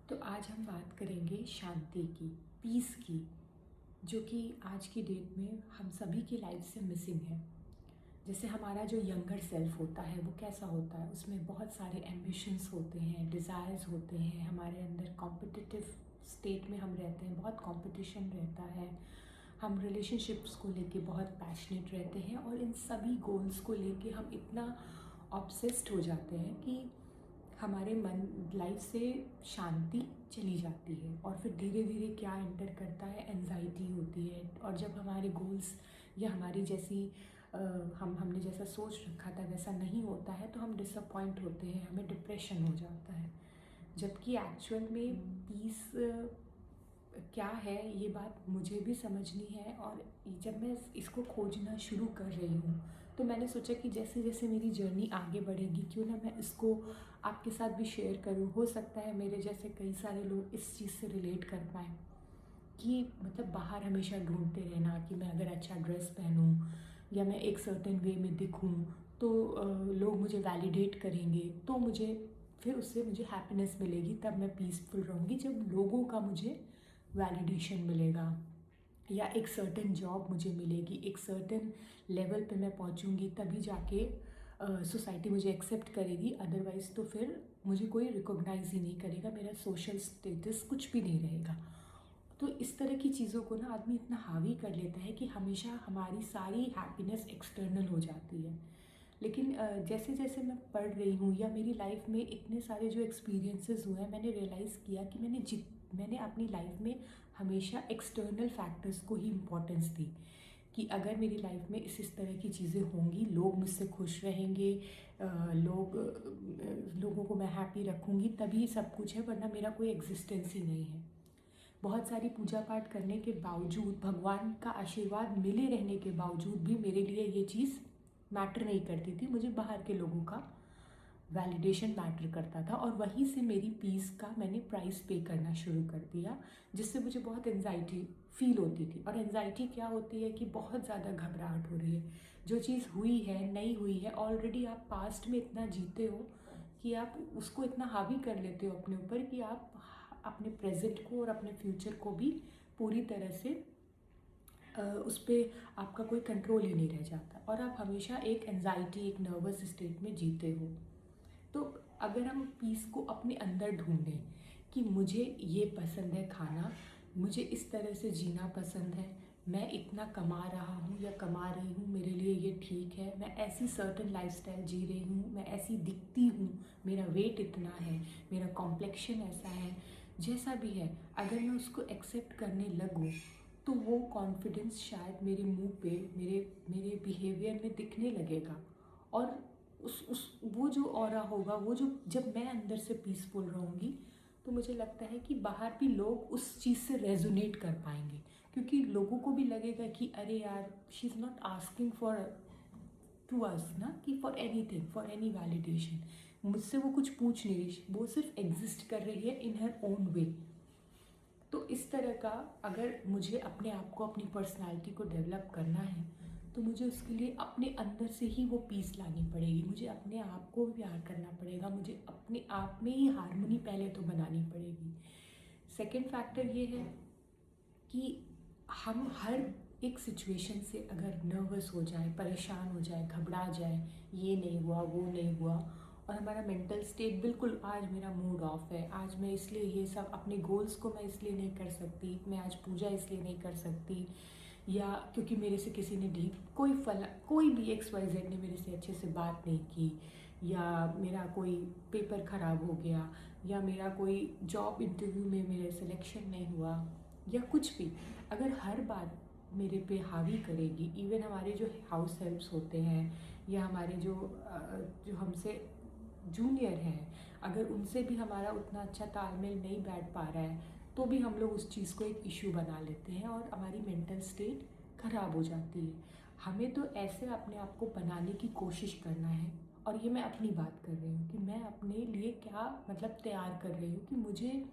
तो आज हम बात करेंगे शांति की, पीस की, जो कि आज की डेट में हम सभी की लाइफ से मिसिंग है। जैसे हमारा जो यंगर सेल्फ होता है वो कैसा होता है, उसमें बहुत सारे एम्बिशंस होते हैं, डिज़ायर्स होते हैं, हमारे अंदर कॉम्पिटिटिव स्टेट में हम रहते हैं, बहुत कंपटीशन रहता है। हम रिलेशनशिप्स को लेके बहुत पैशनेट रहते हैं और इन सभी गोल्स को लेके हम इतना ऑब्सेस्ड हो जाते हैं कि हमारे मन लाइफ से शांति चली जाती है। और फिर धीरे धीरे क्या एंटर करता है, एंजाइटी होती है। और जब हमारे गोल्स या हमारी जैसी हमने जैसा सोच रखा था वैसा नहीं होता है तो हम डिसअपॉइंट होते हैं, हमें डिप्रेशन हो जाता है। जबकि एक्चुअल में पीस क्या है ये बात मुझे भी समझनी है। और जब मैं इसको खोजना शुरू कर रही हूँ तो मैंने सोचा कि जैसे जैसे मेरी जर्नी आगे बढ़ेगी क्यों ना मैं इसको आपके साथ भी शेयर करूँ। हो सकता है मेरे जैसे कई सारे लोग इस चीज़ से रिलेट कर पाएँ कि मतलब बाहर हमेशा ढूंढते रहना कि मैं अगर अच्छा ड्रेस पहनूं या मैं एक सर्टेन वे में दिखूं तो लोग मुझे वैलिडेट करेंगे, तो मुझे फिर उससे मुझे हैप्पीनेस मिलेगी, तब मैं पीसफुल रहूँगी जब लोगों का मुझे वैलिडेशन मिलेगा या एक सर्टेन जॉब मुझे मिलेगी, एक सर्टेन लेवल पे मैं पहुंचूंगी, तभी जाके सोसाइटी मुझे एक्सेप्ट करेगी। अदरवाइज़ तो फिर मुझे कोई रिकॉग्नाइज ही नहीं करेगा, मेरा सोशल स्टेटस कुछ भी नहीं रहेगा। तो इस तरह की चीज़ों को ना आदमी इतना हावी कर लेता है कि हमेशा हमारी सारी हैप्पीनेस एक्सटर्नल हो जाती है। लेकिन जैसे जैसे मैं पढ़ रही हूँ या मेरी लाइफ में इतने सारे जो एक्सपीरियंसेस हुए हैं, मैंने रियलाइज़ किया कि मैंने अपनी लाइफ में हमेशा एक्सटर्नल फैक्टर्स को ही इम्पोर्टेंस दी। कि अगर मेरी लाइफ में इस तरह की चीज़ें होंगी, लोग मुझसे खुश रहेंगे, लोगों को मैं हैप्पी रखूँगी, तभी सब कुछ है, वरना मेरा कोई एग्जिस्टेंस ही नहीं है। बहुत सारी पूजा पाठ करने के बावजूद, भगवान का आशीर्वाद मिले रहने के बावजूद भी मेरे लिए ये चीज़ मैटर नहीं करती थी। मुझे बाहर के लोगों का वैलिडेशन मैटर करता था और वहीं से मेरी पीस का मैंने प्राइस पे करना शुरू कर दिया, जिससे मुझे बहुत एनजाइटी फील होती थी। और एनजाइटी क्या होती है कि बहुत ज़्यादा घबराहट हो रही है, जो चीज़ हुई है नहीं हुई है, ऑलरेडी आप पास्ट में इतना जीते हो कि आप उसको इतना हावी कर लेते हो अपने ऊपर कि आप अपने प्रेजेंट को और अपने फ्यूचर को भी पूरी तरह से उस पर आपका कोई कंट्रोल ही नहीं रह जाता और आप हमेशा एक एनजाइटी, एक नर्वस स्टेट में जीते हो। तो अगर हम पीस को अपने अंदर ढूंढें कि मुझे ये पसंद है खाना, मुझे इस तरह से जीना पसंद है, मैं इतना कमा रहा हूँ या कमा रही हूँ, मेरे लिए ये ठीक है, मैं ऐसी सर्टन लाइफस्टाइल जी रही हूँ, मैं ऐसी दिखती हूँ, मेरा वेट इतना है, मेरा कॉम्प्लेक्शन ऐसा है, जैसा भी है, अगर मैं उसको एक्सेप्ट करने लगूँ तो वो कॉन्फिडेंस शायद मेरे मुंह पे, मेरे मेरे बिहेवियर में दिखने लगेगा। और उस वो जो ऑरा होगा, वो जो जब मैं अंदर से पीसफुल रहूँगी तो मुझे लगता है कि बाहर भी लोग उस चीज़ से रेजोनेट कर पाएंगे, क्योंकि लोगों को भी लगेगा कि अरे यार, she is not asking for to us ना, कि for anything, for any validation, मुझसे वो कुछ पूछ नहीं रही, वो सिर्फ एग्जिस्ट कर रही है इन हर ओन वे। तो इस तरह का अगर मुझे अपने आप को, अपनी पर्सनालिटी को डेवलप करना है तो मुझे उसके लिए अपने अंदर से ही वो पीस लानी पड़ेगी, मुझे अपने आप को प्यार करना पड़ेगा, मुझे अपने आप में ही हारमोनी पहले तो बनानी पड़ेगी। सेकंड फैक्टर ये है कि हम हर एक सिचुएशन से अगर नर्वस हो जाए, परेशान हो जाए, घबरा जाए, ये नहीं हुआ, वो नहीं हुआ, और हमारा मेंटल स्टेट बिल्कुल आज मेरा मूड ऑफ है, आज मैं इसलिए ये सब अपने गोल्स को मैं इसलिए नहीं कर सकती, मैं आज पूजा इसलिए नहीं कर सकती, या क्योंकि मेरे से किसी ने डी कोई भी XYZ ने मेरे से अच्छे से बात नहीं की, या मेरा कोई पेपर ख़राब हो गया, या मेरा कोई जॉब इंटरव्यू में मेरे सिलेक्शन नहीं हुआ, या कुछ भी, अगर हर बात मेरे पे हावी करेगी, इवन हमारे जो हाउस हेल्प्स होते हैं या हमारे जो हमसे जूनियर हैं, अगर उनसे भी हमारा उतना अच्छा तालमेल नहीं बैठ पा रहा है तो भी हम लोग उस चीज़ को एक इशू बना लेते हैं और हमारी मेंटल स्टेट ख़राब हो जाती है। हमें तो ऐसे अपने आप को बनाने की कोशिश करना है। और ये मैं अपनी बात कर रही हूँ कि मैं अपने लिए क्या मतलब तैयार कर रही हूँ कि मुझे,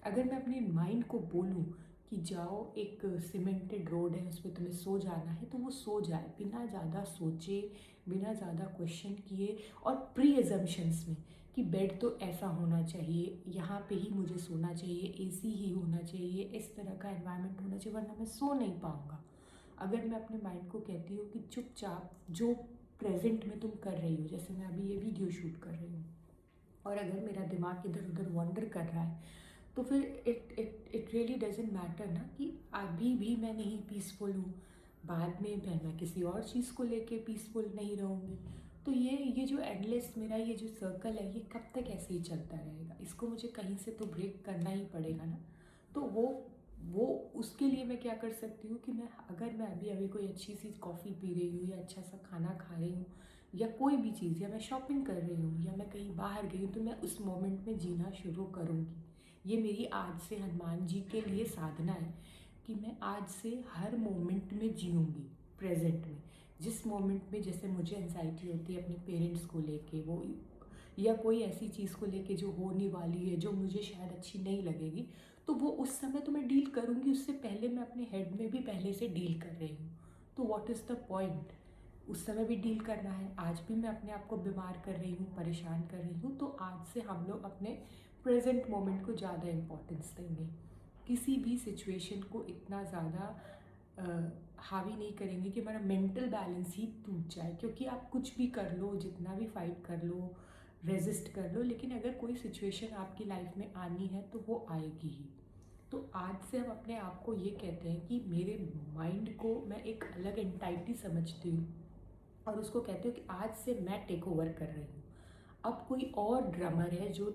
अगर मैं अपने माइंड को बोलूँ कि जाओ, एक सीमेंटेड रोड है, उस पर तुम्हें सो जाना है, तो वो सो जाए बिना ज़्यादा सोचे, बिना ज़्यादा क्वेश्चन किए और प्री एजम्पशंस में कि बेड तो ऐसा होना चाहिए, यहाँ पे ही मुझे सोना चाहिए, एसी ही होना चाहिए, इस तरह का एनवायरनमेंट होना चाहिए, वरना मैं सो नहीं पाऊँगा। अगर मैं अपने माइंड को कहती हूँ कि चुपचाप जो प्रेजेंट में तुम कर रही हो, जैसे मैं अभी ये वीडियो शूट कर रही हूँ, और अगर मेरा दिमाग इधर उधर वॉन्डर कर रहा है, तो फिर इट रियली डजेंट मैटर ना कि अभी भी मैं नहीं पीसफुल हूँ, बाद में मैं किसी और चीज़ को लेके पीसफुल नहीं रहूँगी। तो ये जो एंडलेस मेरा ये जो सर्कल है, ये कब तक ऐसे ही चलता रहेगा? इसको मुझे कहीं से तो ब्रेक करना ही पड़ेगा ना। तो वो उसके लिए मैं क्या कर सकती हूँ कि अगर मैं अभी अभी कोई अच्छी सी कॉफ़ी पी रही हूँ, या अच्छा सा खाना खा रही हूँ, या कोई भी चीज़, या मैं शॉपिंग कर रही हूँ, या मैं कहीं बाहर गई हूँ, तो मैं उस मोमेंट में जीना शुरू करूँगी। ये मेरी आज से हनुमान जी के लिए साधना है कि मैं आज से हर मोमेंट में जीऊँगी प्रेजेंट में। जिस मोमेंट में जैसे मुझे एंजाइटी होती है अपने पेरेंट्स को लेके, वो या कोई ऐसी चीज़ को लेके जो होने वाली है, जो मुझे शायद अच्छी नहीं लगेगी, तो वो उस समय तो मैं डील करूँगी, उससे पहले मैं अपने हेड में भी पहले से डील कर रही हूँ। तो व्हाट इज़ द पॉइंट? उस समय भी डील करना है, आज भी मैं अपने आप को बीमार कर रही हूँ, परेशान कर रही हूँ, तो आज से हम लोग अपने प्रेजेंट मोमेंट को ज़्यादा इम्पोर्टेंस देंगे। किसी भी सिचुएशन को इतना ज़्यादा हावी नहीं करेंगे कि हमारा मेंटल बैलेंस ही टूट जाए, क्योंकि आप कुछ भी कर लो, जितना भी फाइट कर लो, रेजिस्ट कर लो, लेकिन अगर कोई सिचुएशन आपकी लाइफ में आनी है तो वो आएगी ही। तो आज से हम अपने आप को ये कहते हैं कि मेरे माइंड को मैं एक अलग एंटाइटी समझती हूँ, और उसको कहते हो कि आज से मैं टेक ओवर कर रही हूँ। अब कोई और ड्रमर है जो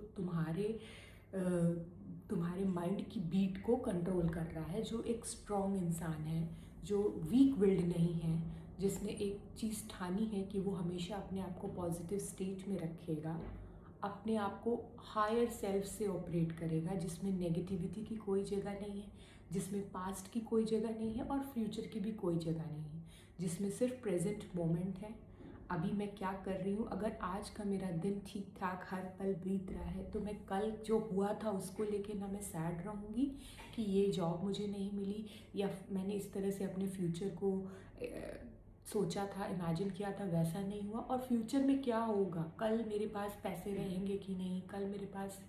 तुम्हारे माइंड की बीट को कंट्रोल कर रहा है, जो एक स्ट्रॉन्ग इंसान है, जो वीक विल्ड नहीं है, जिसने एक चीज़ ठानी है कि वो हमेशा अपने आप को पॉजिटिव स्टेट में रखेगा, अपने आप को हायर सेल्फ से ऑपरेट करेगा, जिसमें नेगेटिविटी की कोई जगह नहीं है, जिसमें पास्ट की कोई जगह नहीं है और फ्यूचर की भी कोई जगह नहीं है, जिसमें सिर्फ प्रेजेंट मोमेंट है। अभी मैं क्या कर रही हूँ, अगर आज का मेरा दिन ठीक ठाक हर पल बीत रहा है, तो मैं कल जो हुआ था उसको लेके ना मैं सैड रहूँगी कि ये जॉब मुझे नहीं मिली, या मैंने इस तरह से अपने फ्यूचर को सोचा था, इमेजिन किया था, वैसा नहीं हुआ, और फ्यूचर में क्या होगा, कल मेरे पास पैसे रहेंगे कि नहीं, कल मेरे पास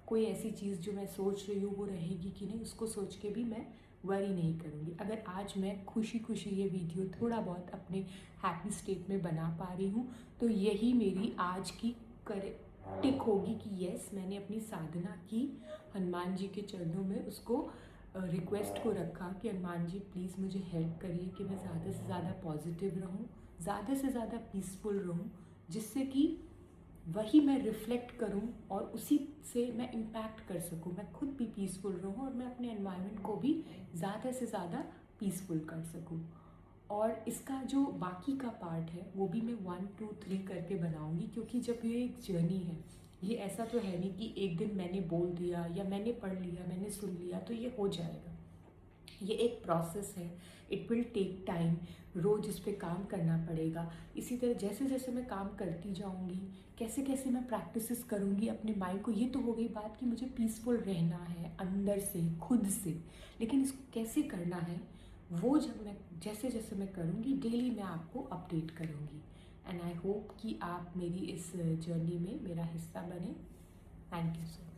कोई ऐसी चीज़ जो मैं सोच रही हूँ वो रहेगी कि नहीं, उसको सोच के भी मैं वरी नहीं करूँगी। अगर आज मैं खुशी खुशी ये वीडियो थोड़ा बहुत अपने हैप्पी स्टेट में बना पा रही हूँ, तो यही मेरी आज की टिक होगी कि यस, मैंने अपनी साधना की, हनुमान जी के चरणों में उसको रिक्वेस्ट को रखा कि हनुमान जी प्लीज़ मुझे हेल्प करिए कि मैं ज़्यादा से ज़्यादा पॉजिटिव रहूँ, ज़्यादा से ज़्यादा पीसफुल रहूँ, जिससे कि वही मैं रिफ्लेक्ट करूं और उसी से मैं इम्पैक्ट कर सकूं, मैं खुद भी पीसफुल रहूं और मैं अपने एनवायरनमेंट को भी ज़्यादा से ज़्यादा पीसफुल कर सकूं। और इसका जो बाकी का पार्ट है वो भी मैं 1 2 3 करके बनाऊंगी, क्योंकि जब ये एक जर्नी है, ये ऐसा तो है नहीं कि एक दिन मैंने बोल दिया या मैंने पढ़ लिया, मैंने सुन लिया तो ये हो जाएगा। ये एक प्रोसेस है, इट विल टेक टाइम, रोज़ इस पे काम करना पड़ेगा। इसी तरह जैसे जैसे मैं काम करती जाऊंगी, कैसे कैसे मैं प्रैक्टिसेस करूंगी अपने माइंड को, ये तो हो गई बात कि मुझे पीसफुल रहना है अंदर से, खुद से, लेकिन इसको कैसे करना है वो जब मैं जैसे जैसे मैं करूंगी, डेली मैं आपको अपडेट करूंगी। एंड आई होप कि आप मेरी इस जर्नी में मेरा हिस्सा बने। Thank you so much.